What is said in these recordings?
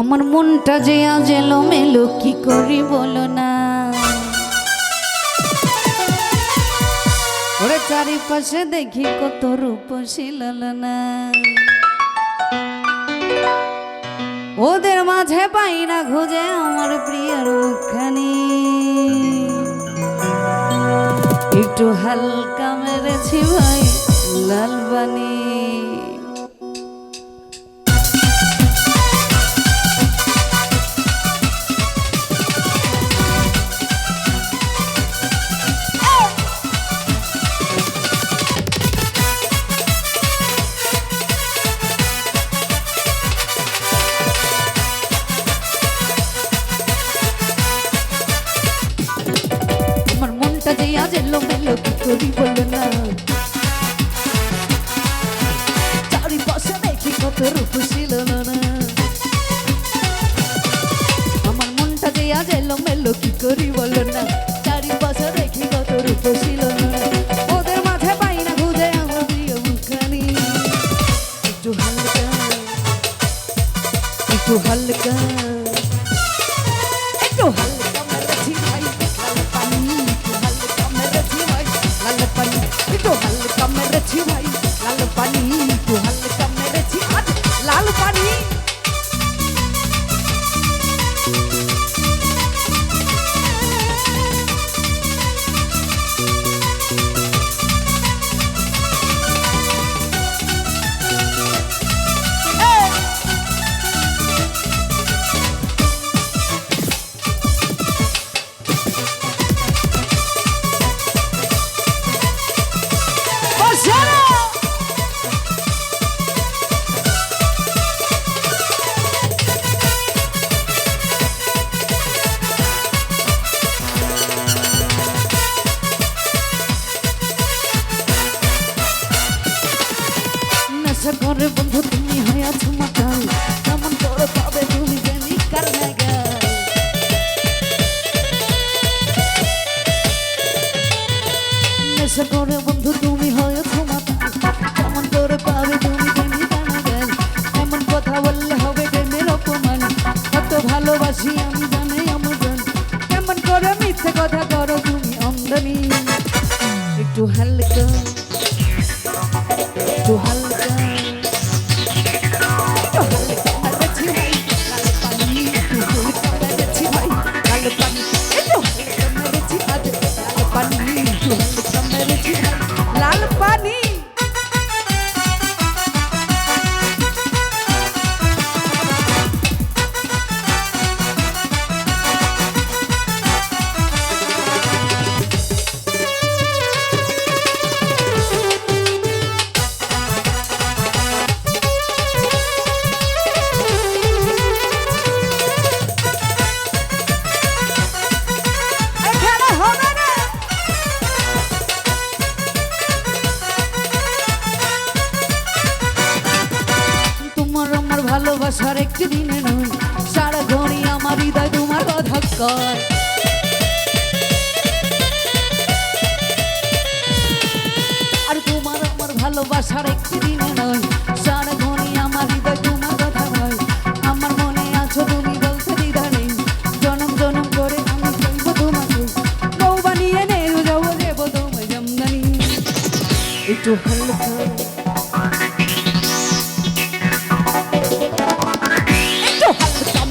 আমার মনটা যে আজ এলোমেলো কি করি বলো না, ওরে চারিপাশে দেখি কত রূপসী লালনা, ওদের মাঝে পাই না খুঁজে আমার প্রিয়র মুখখানি, একটু হালকা মেরেছি ভাই লালবানি। আজ এলোমেলো কি করি বলো না, চারিপাশে দেখি কত রূপসী লালনা, আমার মনটা যে আজ এলোমেলো কি করি বলো না, চারিপাশে দেখি কত রূপসী লালনা, ওদের মাঝে পাই না খুঁজে আমার প্রিয় মুখখানি, একটু হালকা একটু হালকা একটু হালকা মেরেছি ভাই লাল পানি, একটু হালকা মেরেছি ভাই লাল পানি, একটু হালকা মেরেছি আজ লাল পানি। ঘরে বন্ধু তুমি হয়েছো মাতাল, কেমন করে পাবে তুমি জানি কার লাগা, নেশা করে বন্ধু তুমি হয়েছো মাতাল, কেমন করে পাবে তুমি জানি কার লাগা, এমন কথা বললে হবে প্রেমের অপমান, কত ভালোবাসি আমি জানি আমার জান, কেমন করে মিথ্যে কথা করো তুমি আমদানি, একটু হালকা একটু হালকা লাল পানি। ভালোবাসার একটি দিনে নয়, সারা ঘড়ি আমার হৃদয় তোমার কথা কয়, আর তোমার আমার ভালোবাসার একটি দিনে নয়, সারা ঘড়ি আমার হৃদয় তোমার কথা কয়, আমার মনে আছো তুমি বলতে দ্বিধা নেই, জনম জনম করে আমি চাইব তোমাকে, বউ বানিয়ে নেও যাবো দেব তোমায় জামদানি, একটু হালকা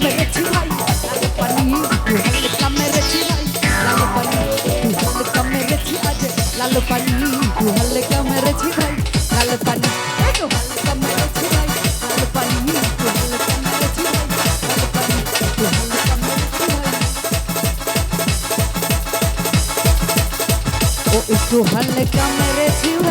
মেরেছি ভাই লাল পানি, একটু হালকা মেরেছি ভাই লাল পানি, একটু হালকা মেরেছি আজ লাল পানি, একটু হালকা মেরেছি ভাই লাল পানি, একটু হালকা মেরেছি ভাই লাল পানি, একটু হালকা মেরেছি ভাই লাল পানি, একটু হালকা মেরেছি ভাই, ও একটু হালকা মেরেছি ভাই।